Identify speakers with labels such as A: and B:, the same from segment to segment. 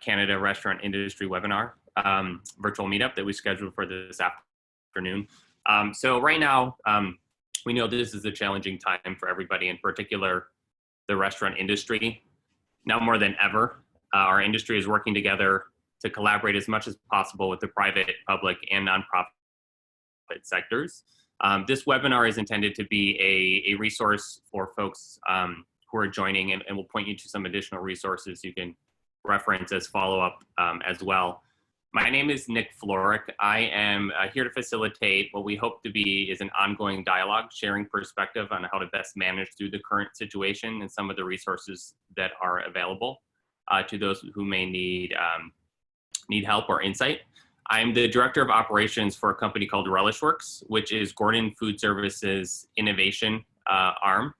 A: Canada restaurant industry webinar, virtual meetup that we scheduled for this afternoon. So right now, we know this is a challenging time for everybody, in particular the restaurant industry. Now more than ever, our industry is working together to collaborate as much as possible with the private, public, and nonprofit sectors. This webinar is intended to be a resource for folks who are joining, and we'll point you to some additional resources you can reference as follow-up as well. My name is Nick Florick. I am here to facilitate what we hope to be is an ongoing dialogue, sharing perspective on how to best manage through the current situation and some of the resources that are available to those who may need help or insight. I'm the Director of Operations for a company called Relish Works, which is Gordon Food Services innovation arm.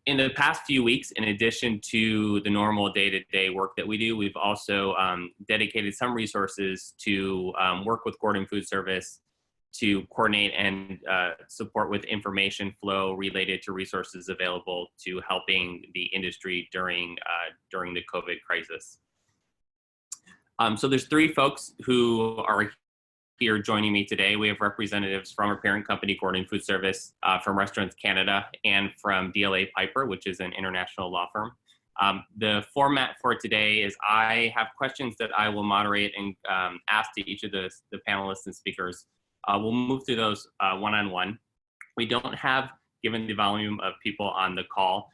A: In the past few weeks, in addition to the normal day-to-day work that we do, we've also dedicated some resources to work with Gordon Food Service to coordinate and support with information flow related to resources available to helping the industry during the COVID crisis. So there's three folks who are here joining me today. We have representatives from our parent company, Gordon Food Service, from Restaurants Canada, and from DLA Piper, which is an international law firm. The format for today is I have questions that I will moderate and ask to each of the panelists and speakers. We'll move through those one-on-one. We don't have, given the volume of people on the call,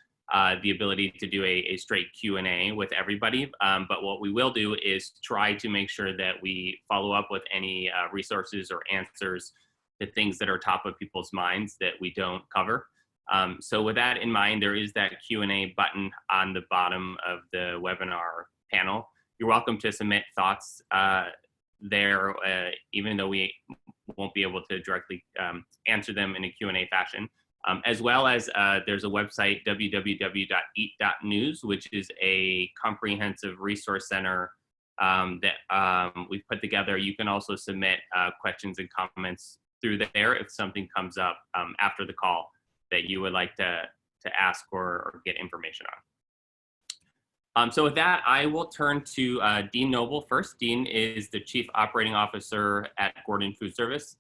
A: the ability to do a straight Q&A with everybody, but what we will do is try to make sure that we follow up with any resources or answers to things that are top of people's minds that we don't cover. So with that in mind, there is that Q&A button on the bottom of the webinar panel. You're welcome to submit thoughts there, even though we won't be able to directly answer them in a Q&A fashion. As well as there's a website, www.EAT.NEWS, which is a comprehensive resource center that we've put together. You can also submit questions and comments through there if something comes up after the call that you would like to ask or get information on. So with that, I will turn to Dean Noble first. Dean is the Chief Operating Officer at Gordon Food Service.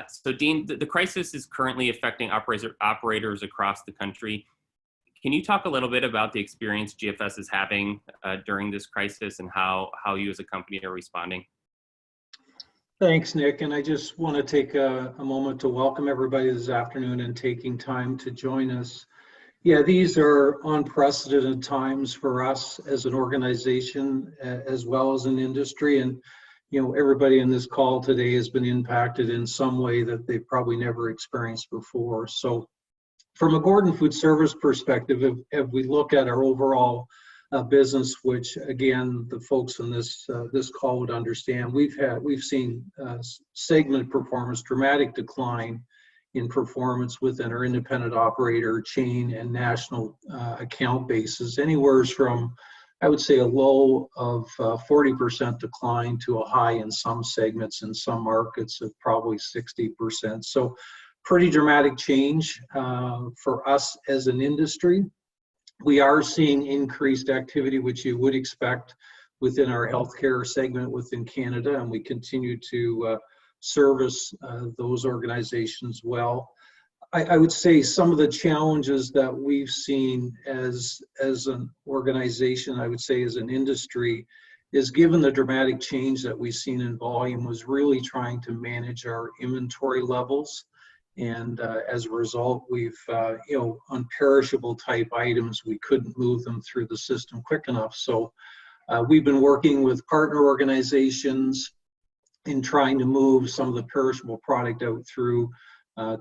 A: So Dean, the crisis is currently affecting operators across the country. Can you talk a little bit about the experience GFS is having during this crisis and how you as a company are responding?
B: Thanks, Nick. And I just want to take a moment to welcome everybody this afternoon and taking time to join us. Yeah, these are unprecedented times for us as an organization, as well as an industry. And you know, everybody in this call today has been impacted in some way that they've probably never experienced before. So from a Gordon Food Service perspective, if we look at our overall business, which again, the folks in this call would understand, we've seen segment performance, dramatic decline in performance within our independent operator chain and national account bases, anywhere from, I would say, a low of 40% decline to a high in some segments in some markets of probably 60%. So pretty dramatic change for us as an industry. We are seeing increased activity, which you would expect within our healthcare segment within Canada, and we continue to service those organizations well. I would say some of the challenges that we've seen as an organization, I would say as an industry, is given the dramatic change that we've seen in volume, was really trying to manage our inventory levels. And as a result, we've, on perishable type items, we couldn't move them through the system quick enough. So we've been working with partner organizations in trying to move some of the perishable product out through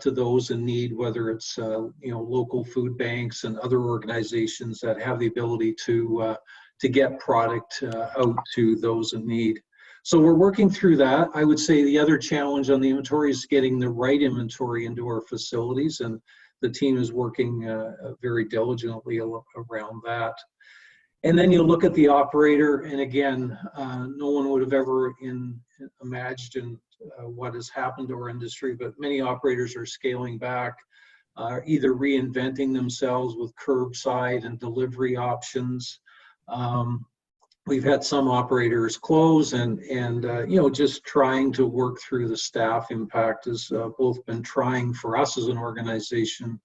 B: to those in need, whether it's local food banks and other organizations that have the ability to get product out to those in need. So we're working through that. I would say the other challenge on the inventory is getting the right inventory into our facilities, and the team is working very diligently around that. And then you look at the operator, and again, no one would have ever imagined what has happened to our industry, but many operators are scaling back, either reinventing themselves with curbside and delivery options. we've had some operators close, and you know, just trying to work through the staff impact has both been trying for us as an organization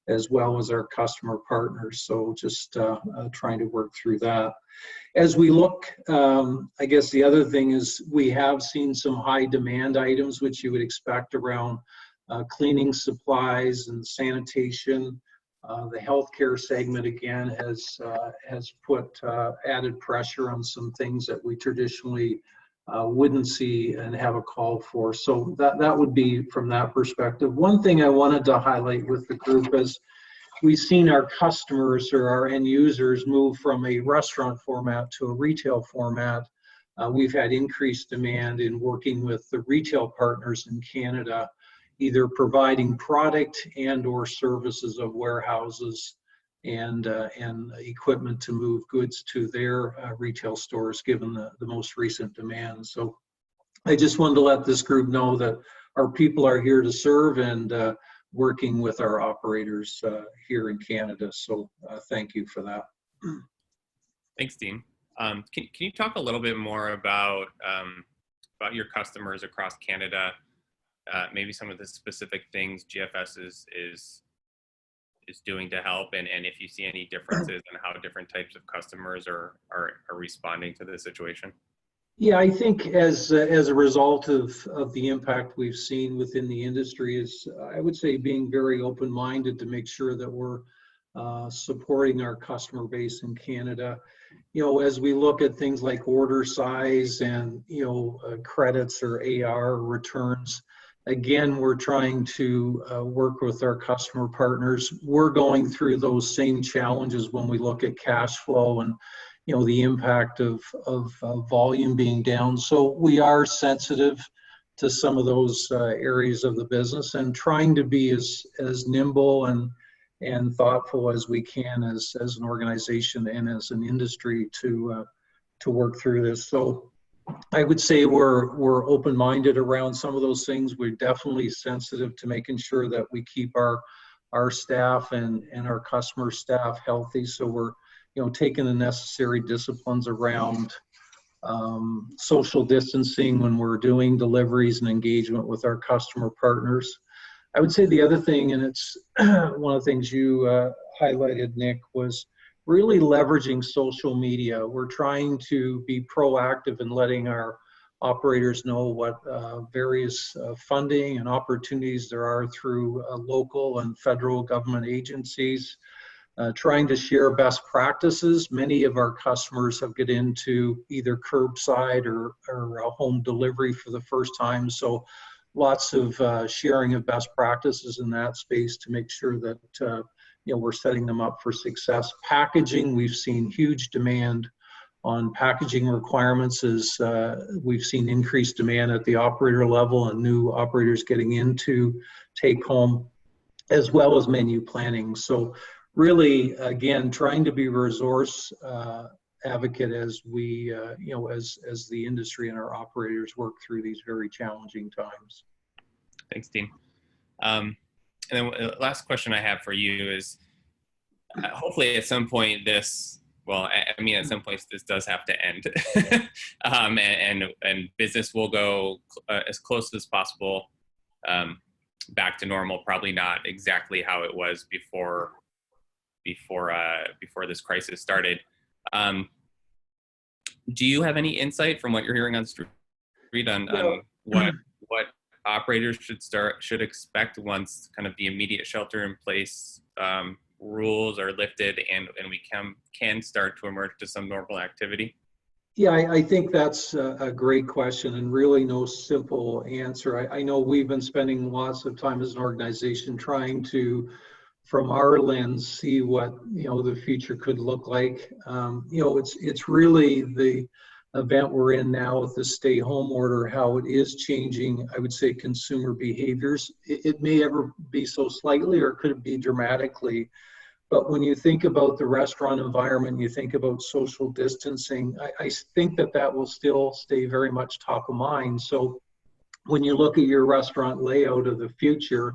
B: as well as our customer partners. So just trying to work through that. As we look, I guess the other thing is we have seen some high demand items, which you would expect around cleaning supplies and sanitation. The healthcare segment again has put added pressure on some things that we traditionally wouldn't see and have a call for. So that would be from that perspective. One thing I wanted to highlight with the group is we've seen our customers or our end users move from a restaurant format to a retail format. We've had increased demand in working with the retail partners in Canada, either providing product and or services of warehouses and equipment to move goods to their retail stores, given the most recent demand. So I just wanted to let this group know that our people are here to serve and working with our operators here in Canada. So thank you for that.
A: Thanks, Dean. Can you talk a little bit more about your customers across Canada? Maybe some of the specific things GFS is doing to help, and if you see any differences in how different types of customers are responding to the situation.
B: Yeah, I think as a result of the impact we've seen within the industry is, I would say, being very open-minded to make sure that we're supporting our customer base in Canada. You know, as we look at things like order size and, you know, credits or AR returns, again, we're trying to work with our customer partners. We're going through those same challenges when we look at cash flow and, you know, the impact of volume being down. So we are sensitive to some of those areas of the business and trying to be as nimble and thoughtful as we can as an organization and as an industry to work through this. So I would say we're open-minded around some of those things. We're definitely sensitive to making sure that we keep our staff and our customer staff healthy. So we're, you know, taking the necessary disciplines around social distancing when we're doing deliveries and engagement with our customer partners. I would say the other thing, and it's one of the things you highlighted, Nick, was really leveraging social media. We're trying to be proactive in letting our operators know what various funding and opportunities there are through local and federal government agencies, trying to share best practices. Many of our customers have get into either curbside or home delivery for the first time. So lots of sharing of best practices in that space to make sure that you know, we're setting them up for success. Packaging, we've seen huge demand on packaging requirements as we've seen increased demand at the operator level and new operators getting into take home, as well as menu planning. So really, again, trying to be a resource advocate as we, you know, as the industry and our operators work through these very challenging times.
A: Thanks, Dean. And then the last question I have for you is, hopefully at some point this, well, I mean, at some place this does have to end, and business will go as close as possible back to normal. Probably not exactly how it was before this crisis started. Do you have any insight from what you're hearing on the street on what operators should expect once kind of the immediate shelter in place rules are lifted and we can start to emerge to some normal activity?
B: Yeah, I think that's a great question and really no simple answer. I know we've been spending lots of time as an organization trying to, from our lens, see what, you know, the future could look like. You know, it's really the event we're in now with the stay home order, how it is changing, I would say, consumer behaviors. It may ever be so slightly, or could it be dramatically? But when you think about the restaurant environment, you think about social distancing, I think that will still stay very much top of mind. So when you look at your restaurant layout of the future,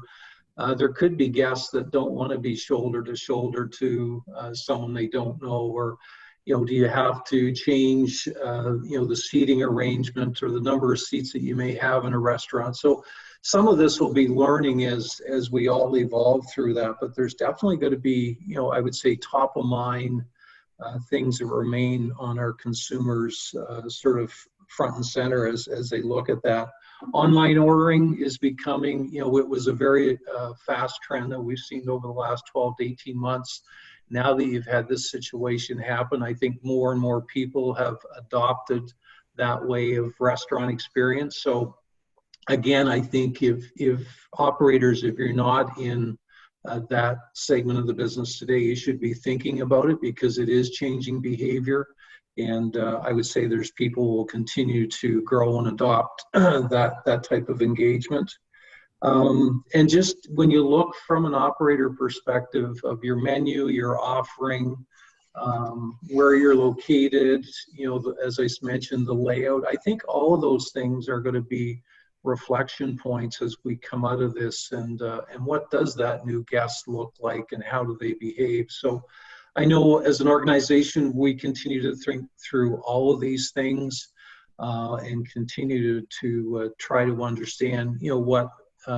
B: there could be guests that don't want to be shoulder to shoulder to someone they don't know, or, do you have to change, the seating arrangement or the number of seats that you may have in a restaurant? So some of this will be learning as we all evolve through that, but there's definitely going to be, I would say, top of mind things that remain on our consumers sort of front and center as they look at that. Online ordering is becoming, it was a very fast trend that we've seen over the last 12 to 18 months. Now that you've had this situation happen, I think more and more people have adopted that way of restaurant experience. So again, I think if operators, if you're not in that segment of the business today, you should be thinking about it because it is changing behavior. And I would say there's people who will continue to grow and adopt that type of engagement. And just when you look from an operator perspective of your menu, your offering, where you're located, as I mentioned, the layout, I think all of those things are going to be reflection points as we come out of this, and what does that new guest look like and how do they behave. So I know as an organization, we continue to think through all of these things and continue to try to understand, what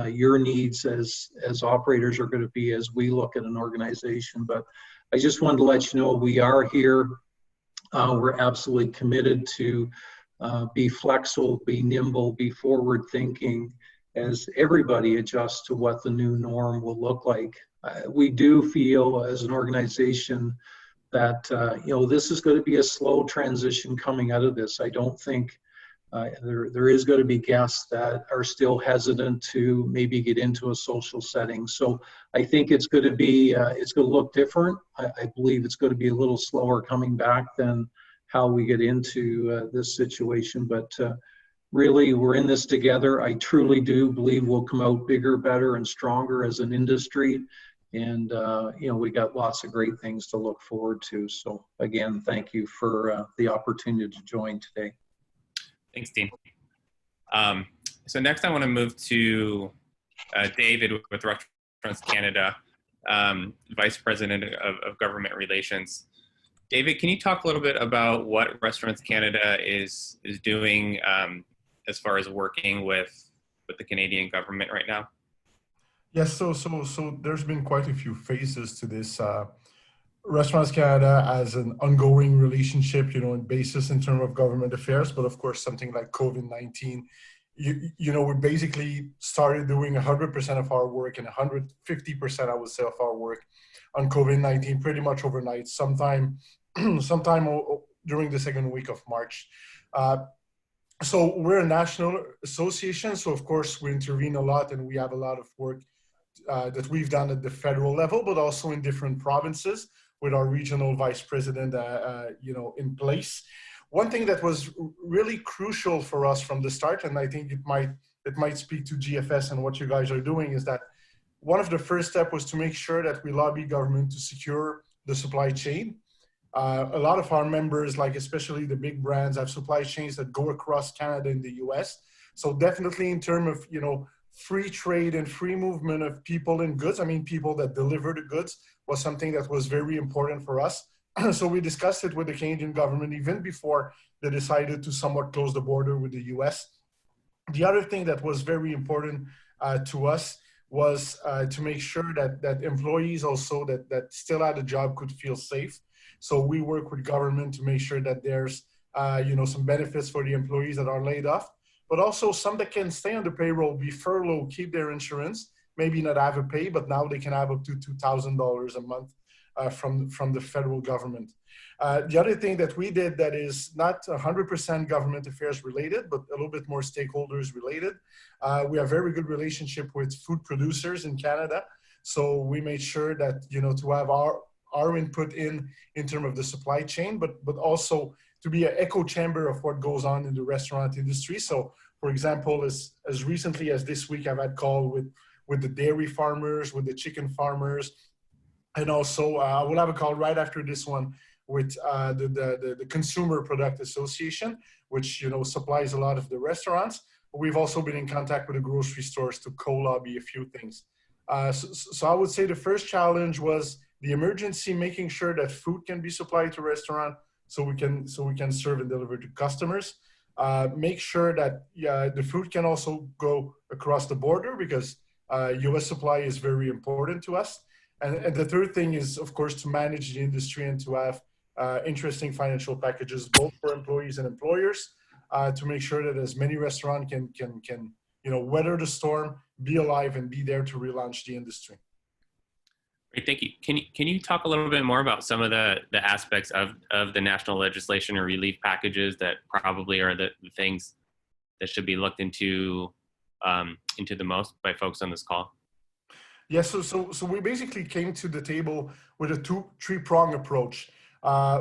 B: your needs as operators are going to be as we look at an organization. But I just wanted to let you know we are here. We're absolutely committed to be flexible, be nimble, be forward thinking as everybody adjusts to what the new norm will look like. We do feel as an organization that, this is going to be a slow transition coming out of this. I don't think there is going to be guests that are still hesitant to maybe get into a social setting. So I think it's going to be, it's going to look different. I believe it's going to be a little slower coming back than how we get into this situation. But really, we're in this together. I truly do believe we'll come out bigger, better, and stronger as an industry. And, we got lots of great things to look forward to. So again, thank you for the opportunity to join today.
A: Thanks, Dean. So next I want to move to David with Transcanada, Vice President of Government Relations. David, can you talk a little bit about what Restaurants Canada is doing as far as working with the Canadian government right now?
C: Yes, so there's been quite a few phases to this. Restaurants Canada has an ongoing relationship, and basis in terms of government affairs, but of course something like COVID-19, we basically started doing 100% of our work and 150%, I would say, of our work on COVID-19 pretty much overnight, sometime during the second week of March. So we're a national association, so of course we intervene a lot and we have a lot of work that we've done at the federal level, but also in different provinces with our regional vice president, in place. One thing that was really crucial for us from the start, and I think it might speak to GFS and what you guys are doing, is that one of the first steps was to make sure that we lobby government to secure the supply chain. A lot of our members, like especially the big brands, have supply chains that go across Canada and the US. So definitely in terms of, free trade and free movement of people and goods, people that deliver the goods, was something that was very important for us. So we discussed it with the Canadian government even before they decided to somewhat close the border with the US. The other thing that was very important to us was to make sure that employees also that still had a job could feel safe. So we work with government to make sure that there's some benefits for the employees that are laid off, but also some that can stay on the payroll, be furloughed, keep their insurance, maybe not have a pay, but now they can have up to $2,000 a month from the federal government. The other thing that we did that is not 100% government affairs related, but a little bit more stakeholders related. We have very good relationship with food producers in Canada. So we made sure that, to have our input in terms of the supply chain, but also to be an echo chamber of what goes on in the restaurant industry. So for example, as recently as this week, I've had call with the dairy farmers, with the chicken farmers, and also I will have a call right after this one with the Consumer Product Association, which supplies a lot of the restaurants. We've also been in contact with the grocery stores to co-lobby a few things. So I would say the first challenge was the emergency, making sure that food can be supplied to restaurant, so we can serve and deliver to customers. Make sure that the food can also go across the border, because U.S. supply is very important to us. And the third thing is, of course, to manage the industry and to have interesting financial packages, both for employees and employers, to make sure that as many restaurants can weather the storm, be alive, and be there to relaunch the industry.
A: Great, thank you. Can you talk a little bit more about some of the aspects of the national legislation or relief packages that probably are the things that should be looked into the most by folks on this call?
C: Yes, so we basically came to the table with a three-prong approach.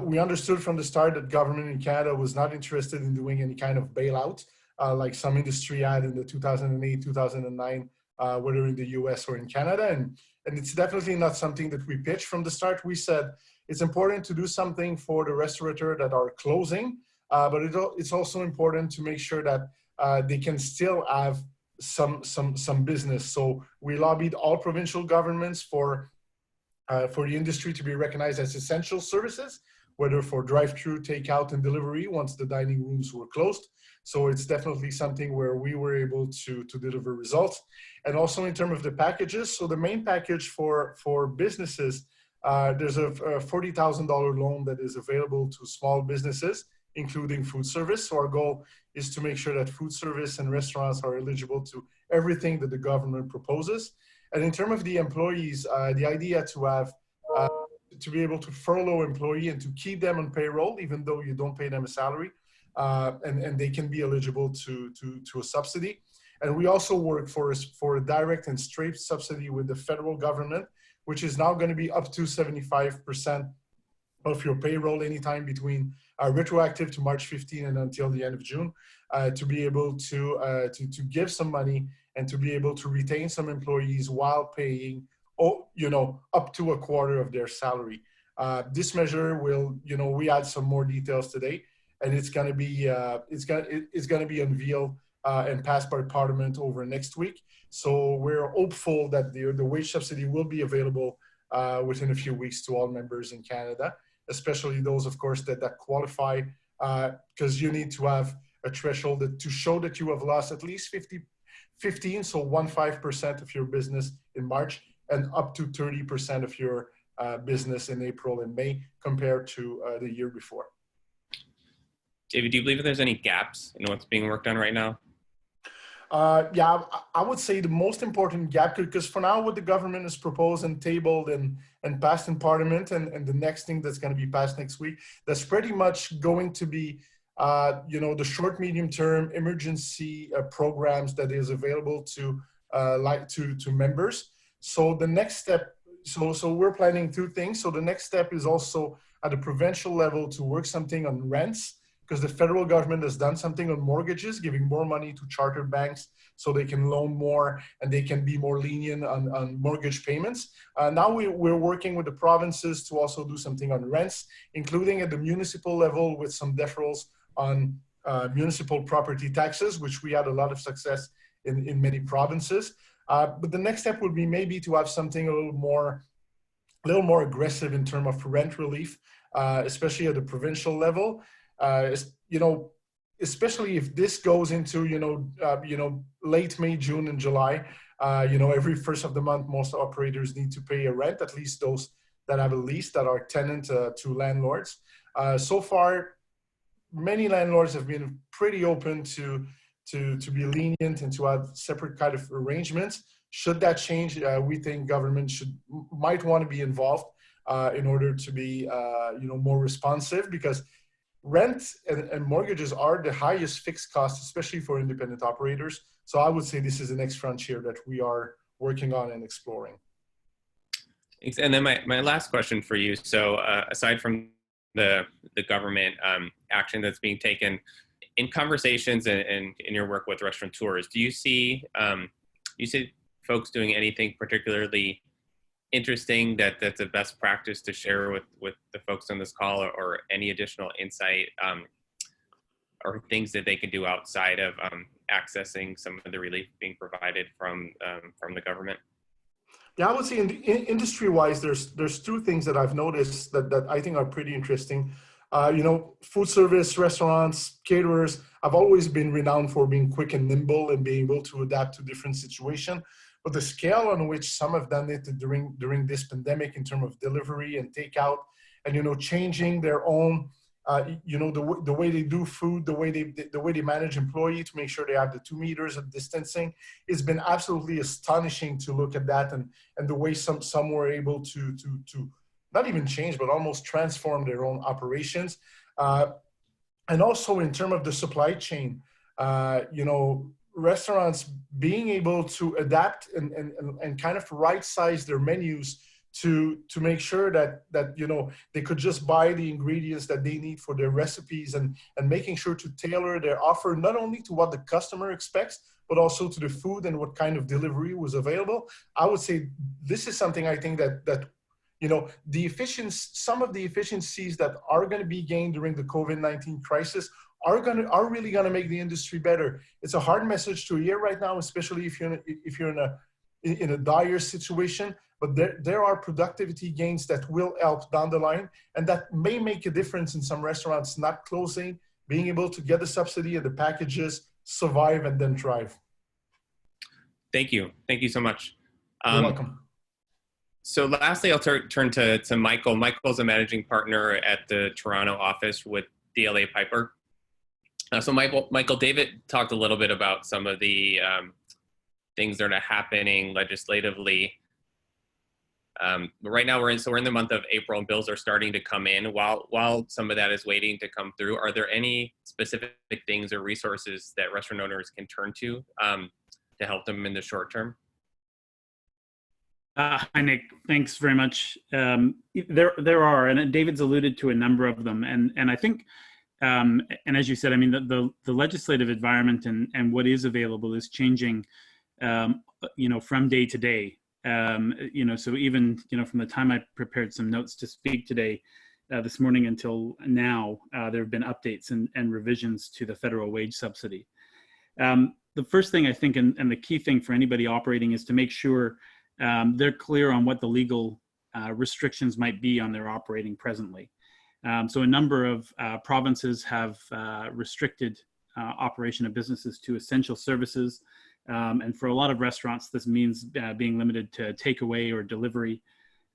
C: We understood from the start that government in Canada was not interested in doing any kind of bailout, like some industry had in the 2008, 2009, whether in the US or in Canada. And it's definitely not something that we pitched from the start. We said it's important to do something for the restaurateurs that are closing, but it's also important to make sure that they can still have some business. So we lobbied all provincial governments for the industry to be recognized as essential services, whether for drive-through, takeout, and delivery once the dining rooms were closed. So it's definitely something where we were able to deliver results. And also in terms of the packages, so the main package for businesses, there's a $40,000 loan that is available to small businesses, including food service. So our goal is to make sure that food service and restaurants are eligible to everything that the government proposes. And in terms of the employees, the idea to have to be able to furlough employee and to keep them on payroll, even though you don't pay them a salary, and they can be eligible to a subsidy. And we also work for a direct and straight subsidy with the federal government, which is now going to be up to 75% of your payroll anytime between retroactive to March 15 and until the end of June, to be able to give some money and to be able to retain some employees while paying, up to a quarter of their salary. This measure will, we add some more details today, and it's going to be unveiled and passed by Parliament over next week. So we're hopeful that the wage subsidy will be available within a few weeks to all members in Canada, especially those, of course, that qualify, because you need to have a threshold to show that you have lost at least 15% of your business in March, and up to 30% of your business in April and May compared to the year before.
A: David, do you believe there's any gaps in what's being worked on right now?
C: Yeah, I would say the most important gap, because for now what the government has proposed and tabled and passed in Parliament, and the next thing that's going to be passed next week, that's pretty much going to be the short, medium term emergency programs that is available to members. So the next step, so we're planning two things. So the next step is also at the provincial level to work something on rents, because the federal government has done something on mortgages, giving more money to chartered banks so they can loan more and they can be more lenient on mortgage payments. Now we're working with the provinces to also do something on rents, including at the municipal level with some deferrals on municipal property taxes, which we had a lot of success in many provinces. But the next step would be maybe to have something a little more aggressive in terms of rent relief, especially at the provincial level. Especially if this goes into late May, June, and July. Every first of the month, most operators need to pay a rent, at least those that have a lease that are tenant to landlords. So far, many landlords have been pretty open to be lenient and to have separate kind of arrangements. Should that change, we think government might want to be involved in order to be more responsive, because rent and mortgages are the highest fixed costs, especially for independent operators. So I would say this is the next frontier that we are working on and exploring.
A: Thanks. And then my last question for you. So aside from the government action that's being taken, in conversations and in your work with restaurateurs, do you see folks doing anything particularly interesting that's a best practice to share with the folks on this call, or any additional insight or things that they can do outside of accessing some of the relief being provided from the government?
C: Yeah, I would say industry-wise, there's two things that I've noticed that I think are pretty interesting. You know, food service, restaurants, caterers have always been renowned for being quick and nimble and being able to adapt to different situations. But the scale on which some have done it during this pandemic in terms of delivery and takeout, and, you know, changing their own, you know, the way they do food, the way they manage employee to make sure they have the 2 meters of distancing, it's been absolutely astonishing to look at that, and the way some were able to not even change, but almost transform their own operations. And also in terms of the supply chain, you know, restaurants being able to adapt and kind of right size their menus to make sure that you know, they could just buy the ingredients that they need for their recipes, and making sure to tailor their offer not only to what the customer expects, but also to the food and what kind of delivery was available. I would say this is something I think that you know, some of the efficiencies that are going to be gained during the COVID-19 crisis are really going to make the industry better. It's a hard message to hear right now, especially if you're in a dire situation. But there are productivity gains that will help down the line, and that may make a difference in some restaurants not closing, being able to get the subsidy and the packages, survive, and then thrive.
A: Thank you so much.
C: You're welcome.
A: So lastly, I'll turn to Michael. Michael's a managing partner at the Toronto office with DLA Piper. So Michael, David talked a little bit about some of the things that are happening legislatively. But right now we're in the month of April, and bills are starting to come in. While some of that is waiting to come through, are there any specific things or resources that restaurant owners can turn to help them in the short term?
D: Hi, Nick. Thanks very much. There are, and David's alluded to a number of them. And I think, and as you said, I mean, the legislative environment and what is available is changing, you know, from day to day. You know, so even, you know, from the time I prepared some notes to speak today, this morning until now, there have been updates and revisions to the federal wage subsidy. The first thing I think, and the key thing for anybody operating, is to make sure they're clear on what the legal restrictions might be on their operating presently. So a number of provinces have restricted operation of businesses to essential services. And for a lot of restaurants, this means being limited to takeaway or delivery,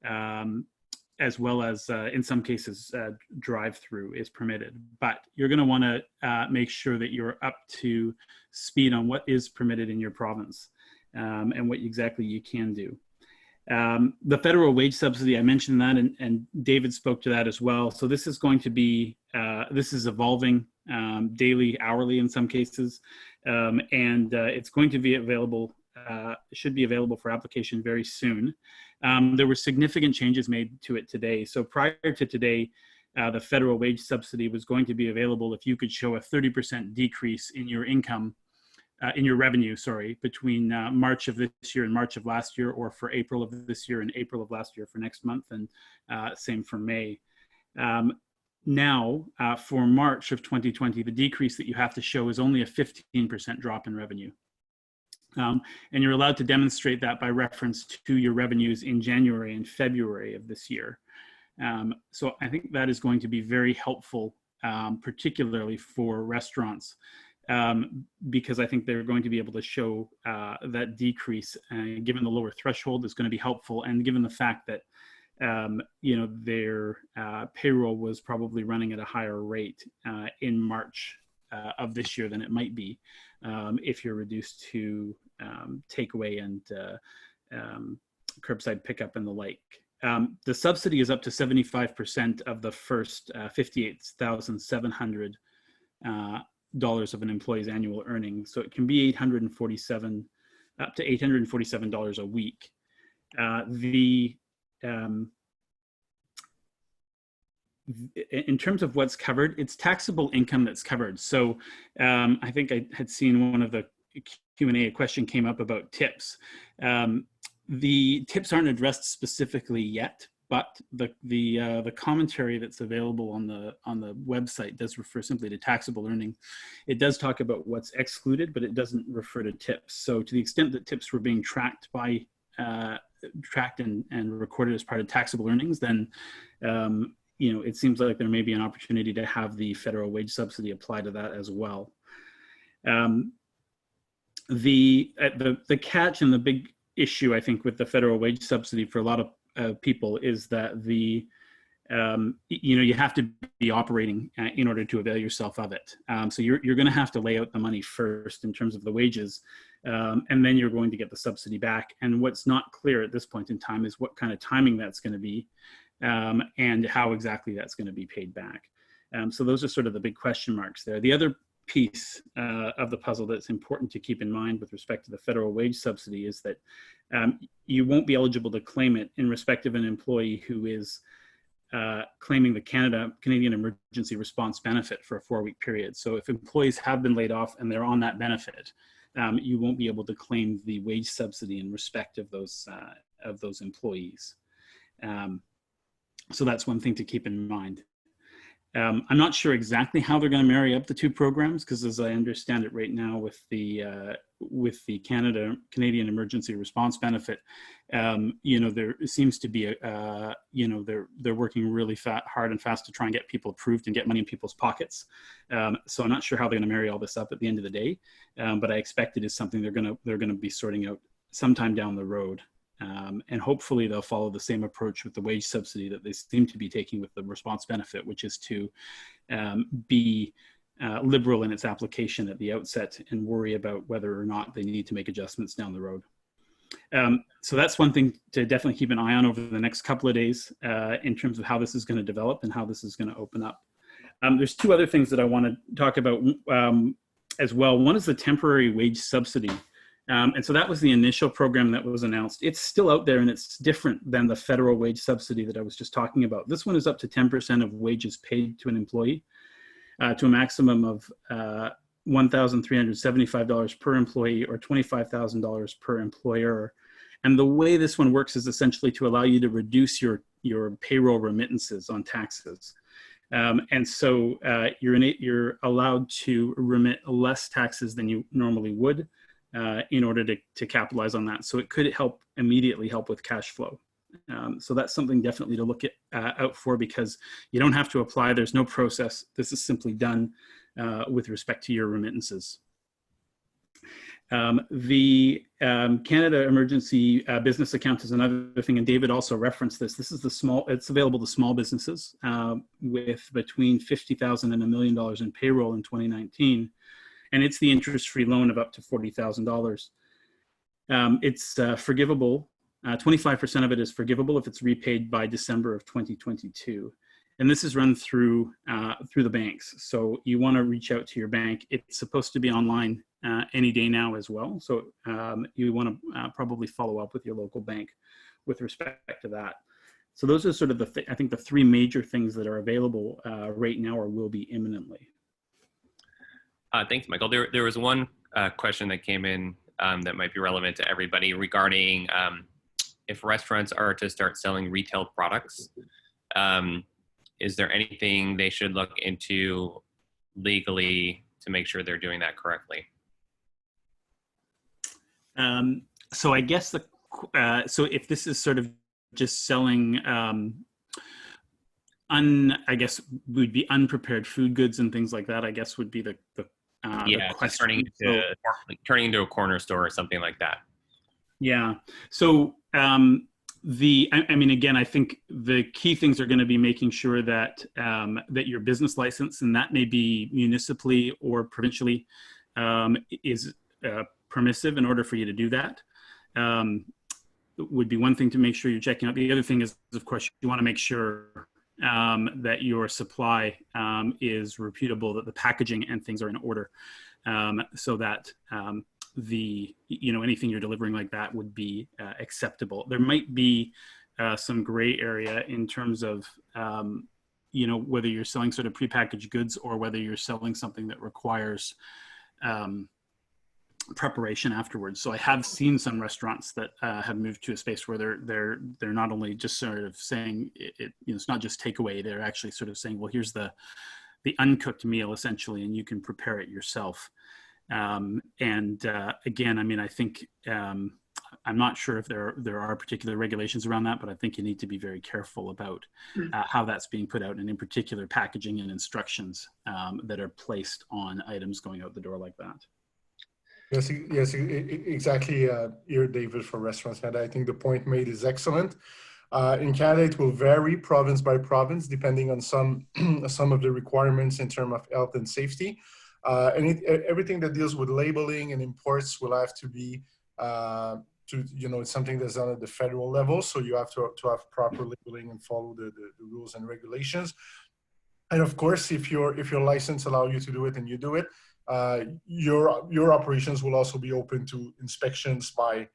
D: as well as in some cases, drive-through is permitted. But you're going to want to make sure that you're up to speed on what is permitted in your province. And what exactly you can do. The federal wage subsidy, I mentioned that, and David spoke to that as well. So this is going to be, this is evolving daily, hourly in some cases, and it's going to be available, should be available for application very soon. There were significant changes made to it today. So prior to today, the federal wage subsidy was going to be available if you could show a 30% decrease in your income, in your revenue, sorry, between March of this year and March of last year, or for April of this year and April of last year for next month, and same for May. Now, for March of 2020, the decrease that you have to show is only a 15% drop in revenue. And you're allowed to demonstrate that by reference to your revenues in January and February of this year. So I think that is going to be very helpful, particularly for restaurants, because I think they're going to be able to show that decrease, given the lower threshold is going to be helpful, and given the fact that you know, their payroll was probably running at a higher rate in March of this year than it might be if you're reduced to takeaway and curbside pickup and the like. The subsidy is up to 75% of the first $58,700 of an employee's annual earnings. So it can be $847 up to $847 a week. In terms of what's covered, it's taxable income that's covered. So I think I had seen one of the Q&A, a question came up about tips. The tips aren't addressed specifically yet, but the commentary that's available on the website does refer simply to taxable earning. It does talk about what's excluded, but it doesn't refer to tips. So to the extent that tips were being tracked and recorded as part of taxable earnings, then it seems like there may be an opportunity to have the federal wage subsidy apply to that as well. The catch and the big issue, I think, with the federal wage subsidy for a lot of people is that you have to be operating in order to avail yourself of it. So you're going to have to lay out the money first in terms of the wages, and then you're going to get the subsidy back. And what's not clear at this point in time is what kind of timing that's going to be, and how exactly that's going to be paid back. So those are sort of the big question marks there. The other piece of the puzzle that's important to keep in mind with respect to the federal wage subsidy is that you won't be eligible to claim it in respect of an employee who is claiming the Canadian Emergency Response Benefit for a 4-week period. So if employees have been laid off and they're on that benefit, you won't be able to claim the wage subsidy in respect of those employees. So that's one thing to keep in mind. I'm not sure exactly how they're going to marry up the two programs, because as I understand it right now with the Canadian Emergency Response Benefit, there seems to be they're working really hard and fast to try and get people approved and get money in people's pockets. So I'm not sure how they're going to marry all this up at the end of the day, but I expect it is something they're going to be sorting out sometime down the road. And hopefully they'll follow the same approach with the wage subsidy that they seem to be taking with the response benefit, which is to be liberal in its application at the outset and worry about whether or not they need to make adjustments down the road. So that's one thing to definitely keep an eye on over the next couple of days in terms of how this is going to develop and how this is going to open up. There's two other things that I want to talk about as well. One is the temporary wage subsidy. And so that was the initial program that was announced. It's still out there, and it's different than the federal wage subsidy that I was just talking about. This one is up to 10% of wages paid to an employee, to a maximum of $1,375 per employee or $25,000 per employer. And the way this one works is essentially to allow you to reduce your payroll remittances on taxes. And so you're allowed to remit less taxes than you normally would, in order to capitalize on that. So it could immediately help with cash flow. So that's something definitely to look out for, because you don't have to apply. There's no process. This is simply done with respect to your remittances. The Canada Emergency Business Account is another thing, and David also referenced this. This is it's available to small businesses with between $50,000 and $1 million in payroll in 2019. And it's the interest-free loan of up to $40,000. It's forgivable. 25% of it is forgivable if it's repaid by December of 2022. And this is run through the banks. So you want to reach out to your bank. It's supposed to be online any day now as well. So you want to probably follow up with your local bank with respect to that. So those are sort of I think the three major things that are available right now or will be imminently.
A: Thanks, Michael. There was one question that came in that might be relevant to everybody regarding if restaurants are to start selling retail products, is there anything they should look into legally to make sure they're doing that correctly?
D: So I guess so if this is sort of just selling I guess would be unprepared food goods and things like that, I guess would be the question.
A: Turning into a corner store or something like that.
D: Yeah. So I mean, again, I think the key things are going to be making sure that that your business license, and that may be municipally or provincially, is permissive in order for you to do that. Would be one thing to make sure you're checking out. The other thing is, of course, you want to make sure that your supply is reputable, that the packaging and things are in order, so that anything you're delivering like that would be acceptable. There might be some gray area in terms of whether you're selling sort of prepackaged goods or whether you're selling something that requires preparation afterwards. So I have seen some restaurants that have moved to a space where they're not only just sort of saying it's not just takeaway, they're actually sort of saying, well, here's the uncooked meal essentially, and you can prepare it yourself. Again, I mean, I think I'm not sure if there are particular regulations around that, but I think you need to be very careful about how that's being put out, and in particular packaging and instructions that are placed on items going out the door like that.
C: Yes, exactly. Here, David, for Restaurants Canada, I think the point made is excellent. In Canada, it will vary province by province, depending on some of the requirements in terms of health and safety. Everything that deals with labeling and imports will have to be, it's something that's done at the federal level. So you have to have proper labeling and follow the rules and regulations. And of course, if your license allows you to do it and you do it, your operations will also be open to inspections by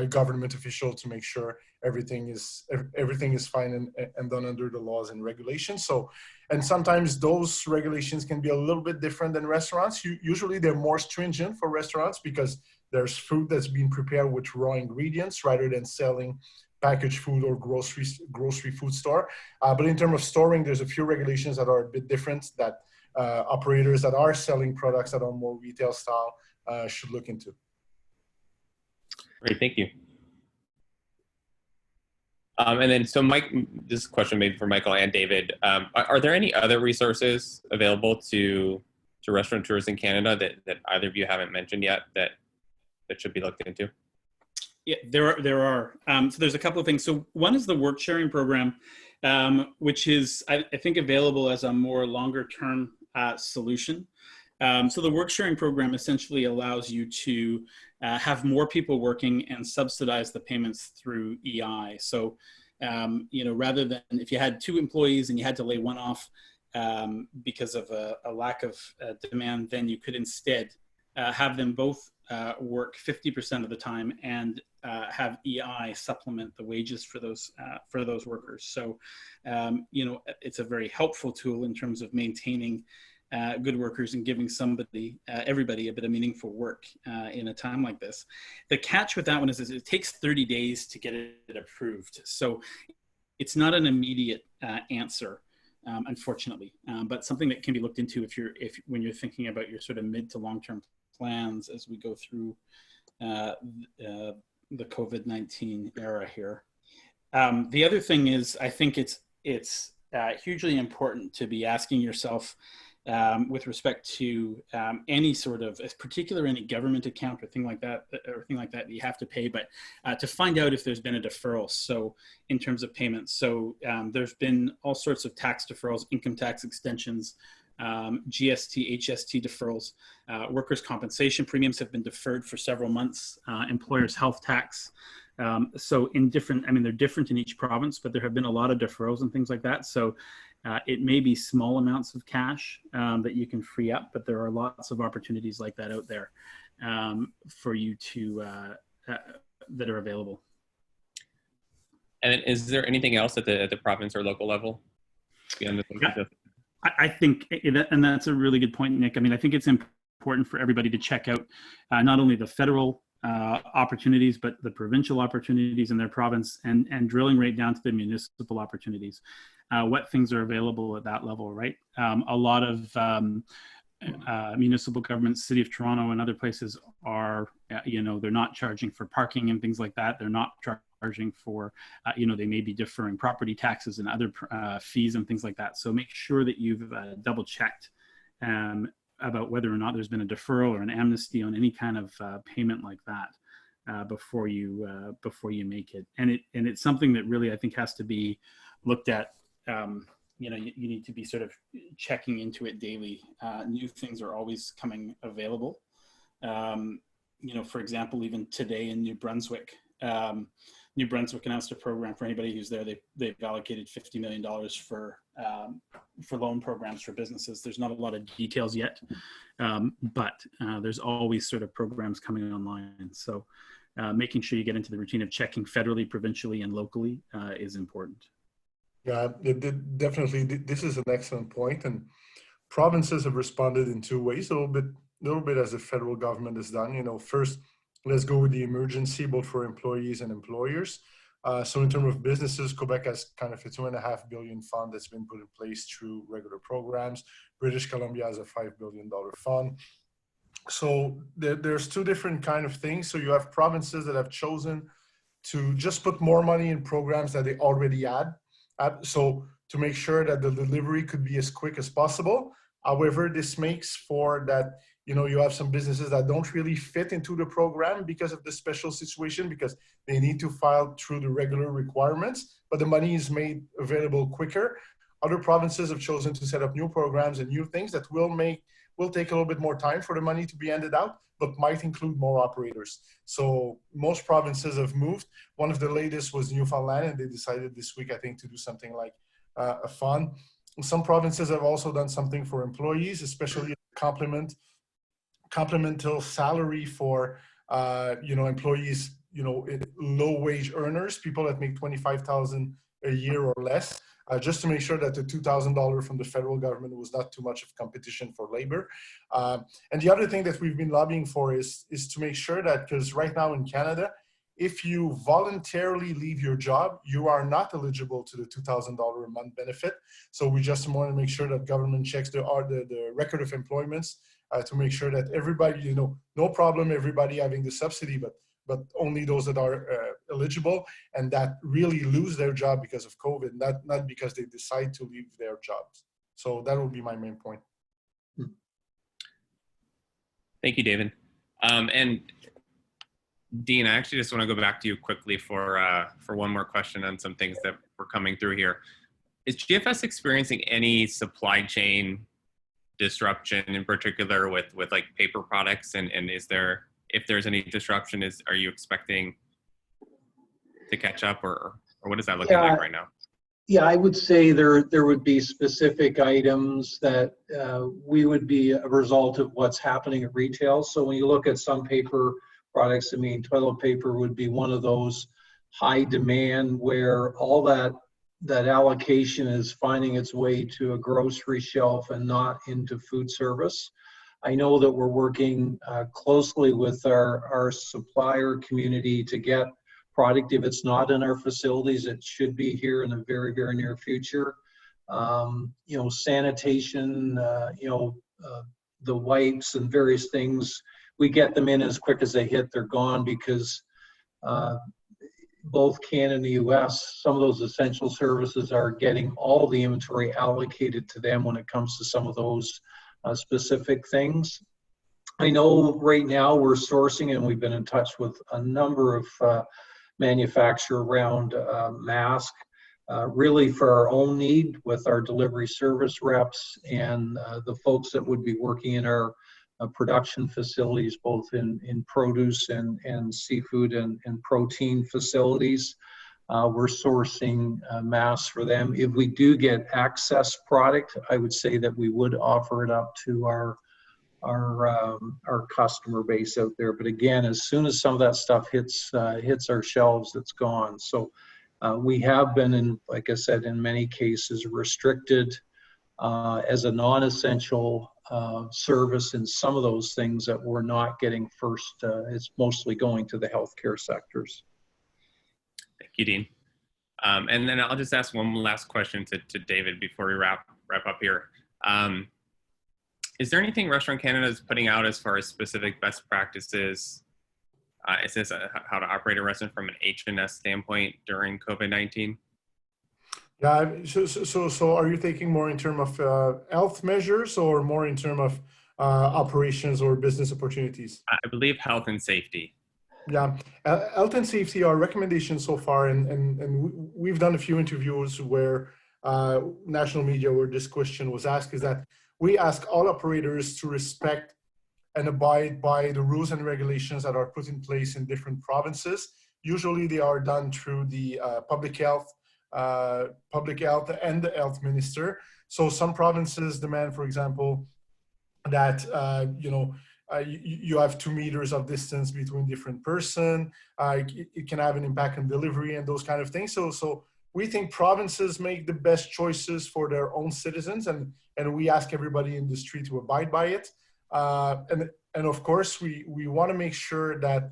C: government officials to make sure everything is fine and done under the laws and regulations. So, and sometimes those regulations can be a little bit different than restaurants. Usually they're more stringent for restaurants because there's food that's being prepared with raw ingredients rather than selling packaged food or grocery food store. But in terms of storing, there's a few regulations that are a bit different that operators that are selling products that are more retail style should look into.
A: Great, thank you. And then, so Mike, this question maybe for Michael and David, are there any other resources available to restaurateurs in Canada that either of you haven't mentioned yet that should be looked into?
D: Yeah, there are. So there's a couple of things. So one is the work sharing program, which is, I think, available as a more longer term solution. So the work sharing program essentially allows you to have more people working and subsidize the payments through EI. So, rather than if you had 2 employees and you had to lay one off because of a lack of demand, then you could instead have them both work 50% of the time and have EI supplement the wages for those workers. So, it's a very helpful tool in terms of maintaining good workers and giving everybody a bit of meaningful work in a time like this. The catch with that one is it takes 30 days to get it approved. So it's not an immediate answer, unfortunately, but something that can be looked into when you're thinking about your sort of mid to long-term plans as we go through the COVID-19 era here. The other thing is, I think it's hugely important to be asking yourself, with respect to any sort of, particularly any government account or thing like that you have to pay, but to find out if there's been a deferral. So in terms of payments, so there's been all sorts of tax deferrals, income tax extensions, GST, HST deferrals, workers' compensation premiums have been deferred for several months, employers' health tax. So they're different in each province, but there have been a lot of deferrals and things like that. So it may be small amounts of cash that you can free up, but there are lots of opportunities like that out there for you that are available.
A: And is there anything else at the province or local level beyond the
D: I think, and that's a really good point, Nick. I mean, I think it's important for everybody to check out not only the federal opportunities, but the provincial opportunities in their province, and drilling right down to the municipal opportunities. What things are available at that level, right? A lot of municipal governments, City of Toronto and other places are, they're not charging for parking and things like that. They're not charging for, they may be deferring property taxes and other fees and things like that. So make sure that you've double checked about whether or not there's been a deferral or an amnesty on any kind of payment like that before you make it. And it's something that really, I think, has to be looked at. You need to be sort of checking into it daily. New things are always coming available. For example, even today in New Brunswick announced a program for anybody who's there. They've allocated $50 million for loan programs for businesses. There's not a lot of details yet, but there's always sort of programs coming online. So making sure you get into the routine of checking federally, provincially, and locally is important.
C: Yeah, definitely. This is an excellent point, and provinces have responded in 2 ways. A little bit as the federal government has done. First, let's go with the emergency, both for employees and employers. So in terms of businesses, Quebec has kind of a $2.5 billion fund that's been put in place through regular programs. British Columbia has a $5 billion fund. So there's two different kind of things. So you have provinces that have chosen to just put more money in programs that they already had. So to make sure that the delivery could be as quick as possible. However, this makes for that, you have some businesses that don't really fit into the program because of the special situation, because they need to file through the regular requirements, but the money is made available quicker. Other provinces have chosen to set up new programs and new things that will take a little bit more time for the money to be handed out, but might include more operators. So most provinces have moved. One of the latest was Newfoundland, and they decided this week, I think, to do something like a fund. Some provinces have also done something for employees, especially complemental salary for employees, low wage earners, people that make 25,000 a year or less, just to make sure that the $2,000 from the federal government was not too much of competition for labor. And the other thing that we've been lobbying for is to make sure that, because right now in Canada, if you voluntarily leave your job, you are not eligible to the $2,000 a month benefit. So we just want to make sure that government checks the record of employments to make sure that everybody, no problem, everybody having the subsidy, but only those that are eligible and that really lose their job because of COVID, not because they decide to leave their jobs. So that would be my main point.
A: Thank you, David. And Dean, I actually just want to go back to you quickly for one more question on some things that were coming through here. Is GFS experiencing any supply chain disruption in particular with like paper products? And if there's any disruption, are you expecting to catch up, or what is that looking like right now?
B: Yeah, I would say there would be specific items that we would be a result of what's happening at retail. So when you look at some paper products, I mean, toilet paper would be one of those high demand where all that allocation is finding its way to a grocery shelf and not into food service. I know that we're working closely with our supplier community to get product. If it's not in our facilities, it should be here in the very, very near future. Sanitation, the wipes and various things, we get them in as quick as they hit, they're gone, because both Canada and the US, some of those essential services are getting all the inventory allocated to them when it comes to some of those specific things. I know right now we're sourcing, and we've been in touch with a number of manufacturers around masks, really for our own need with our delivery service reps and the folks that would be working in our production facilities, both in produce and seafood and protein facilities. We're sourcing masks for them. If we do get excess product, I would say that we would offer it up to our customer base out there. But again, as soon as some of that stuff hits our shelves, it's gone. So we have been, like I said, in many cases restricted as a non-essential service in some of those things that we're not getting first. It's mostly going to the healthcare sectors.
A: Thank you, Dean. And then I'll just ask one last question to David before we wrap up here. Is there anything Restaurant Canada is putting out as far as specific best practices? Is this how to operate a restaurant from an H&S standpoint during COVID-19?
C: Yeah, so are you thinking more in terms of health measures or more in terms of operations or business opportunities?
A: I believe health and safety.
C: Yeah, health and safety are recommendations so far, and we've done a few interviews where national media where this question was asked, is that we ask all operators to respect and abide by the rules and regulations that are put in place in different provinces. Usually they are done through the public health and the health minister. So some provinces demand, for example, that you have 2 meters of distance between different person. It can have an impact on delivery and those kind of things. So we think provinces make the best choices for their own citizens, and we ask everybody in the street to abide by it. And of course, we want to make sure that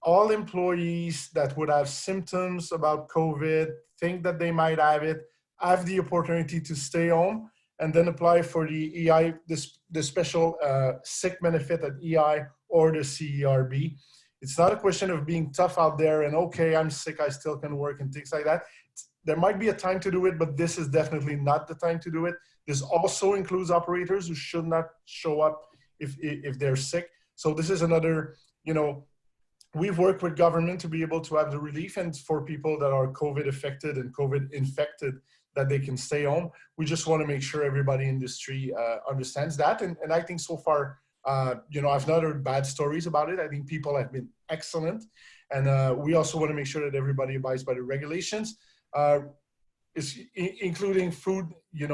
C: all employees that would have symptoms about COVID, think that they might have it, have the opportunity to stay home and then apply for the EI, the special sick benefit at EI or the CERB. It's not a question of being tough out there and, okay, I'm sick, I still can work and things like that. There might be a time to do it, but this is definitely not the time to do it. This also includes operators who should not show up if they're sick. So this is another, we've worked with government to be able to have the relief, and for people that are COVID affected and COVID infected, that they can stay home. We just want to make sure everybody in the industry understands that. And I think so far, I've not heard bad stories about it. I think people have been excellent. And we also want to make sure that everybody abides by the regulations, including food,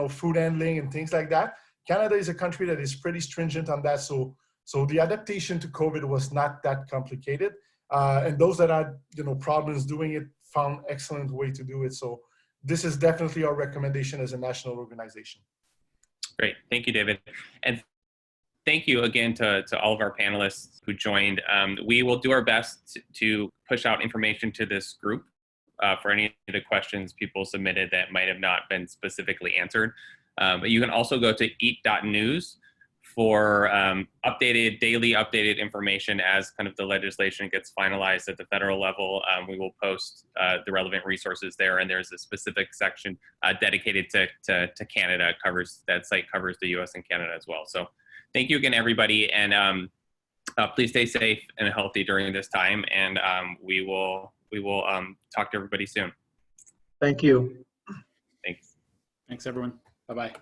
C: food handling and things like that. Canada is a country that is pretty stringent on that. So the adaptation to COVID was not that complicated. And those that had, problems doing it found excellent way to do it. So this is definitely our recommendation as a national organization.
A: Great, thank you, David. And thank you again to all of our panelists who joined. We will do our best to push out information to this group for any of the questions people submitted that might have not been specifically answered. But you can also go to EAT.NEWS for daily updated information as kind of the legislation gets finalized at the federal level. We will post the relevant resources there, and there's a specific section dedicated to Canada. That site covers the US and Canada as well. So thank you again, everybody, and please stay safe and healthy during this time, and we will talk to everybody soon.
B: Thank you.
A: Thanks.
D: Thanks, everyone. Bye-bye.